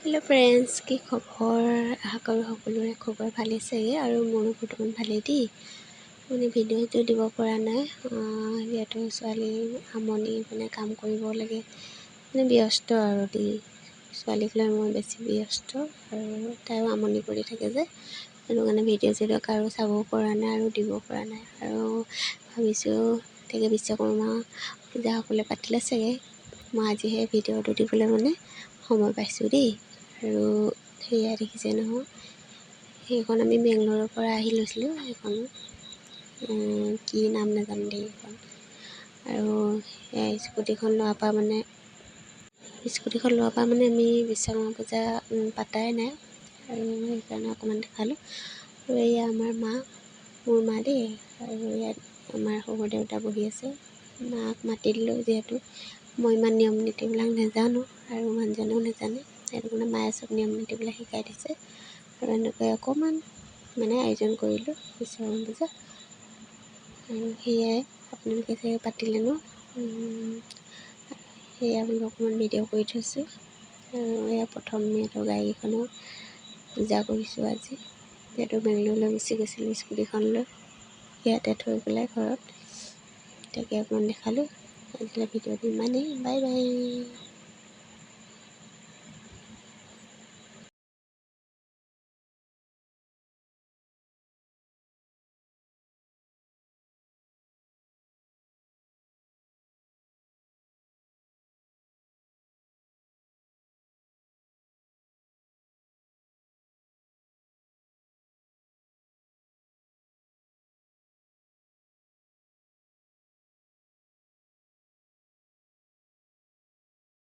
Hello' friends, কি খবৰ? আশা কৰোঁ সকলোৰে খবৰ ভালেই চাগে, আৰু মোৰো বৰ্তমান ভালেই দেই। ভিডিঅ'টো দিব পৰা নাই, যিহেতু ছোৱালী আমনি কাম কৰিব লাগে, ব্যস্ত আৰু দেই। ছোৱালীক লৈ মই বেছি ব্যস্ত, আৰু তাইও আমনি কৰি থাকে যে, সেইটো কাৰণে ভিডিঅ' কাৰো চাব পৰা নাই আৰু দিব পৰা নাই। আৰু ভাবিছোঁ তাকে বিশ্বকৰ্মা পূজা সকলোৱে পাতিলে চাগে, মই আজিহে ভিডিঅ'টো দিবলৈ সময় পাইছোঁ দেই। আৰু সেয়া দেখিছে নহয়, সেইখন আমি বেংগলোৰৰ পৰা আহি লৈছিলোঁ। সেইখন কি নাম নাজানো দেই সেইখন। আৰু স্কুটিখন লোৱাৰ পৰা আমি বিশ্বকৰ্মা পূজা পাতাই নাই, আৰু সেইকাৰণে অকণমান দেখালোঁ। আৰু এয়া আমাৰ মা, মোৰ মা দেই। আৰু ইয়াত আমাৰ শহুৰ দেউতা বহি আছে। মাক মাতি দিলোঁ, যিহেতু মই ইমান নিয়ম নীতিবিলাক নাজানো আৰু মানুহজনেও নাজানে, সেইটো কাৰণে মায়ে চব নিয়ম নীতিবিলাক শিকাই দিছে। আৰু এনেকৈ অকণমান আয়োজন কৰিলোঁ বিশ্বকৰ্মা পূজা। আৰু সেয়াই আপোনালোকে চাগে পাতিলে ন, সেয়া বোলো অকণমান ভিডিঅ' কৰি থৈছোঁ। আৰু এয়া প্ৰথম সিহঁতৰ গাড়ীখনো পূজা কৰিছোঁ আজি, যিহেতু বেংগলোৰলৈ গুচি গৈছিলোঁ স্কুটিখন লৈ, ইয়াতে থৈ পেলাই ঘৰত। তাকে অকণমান দেখালোঁ। আজিলৈ ভিডিঅ'টো ইমানেই, বাই বাই।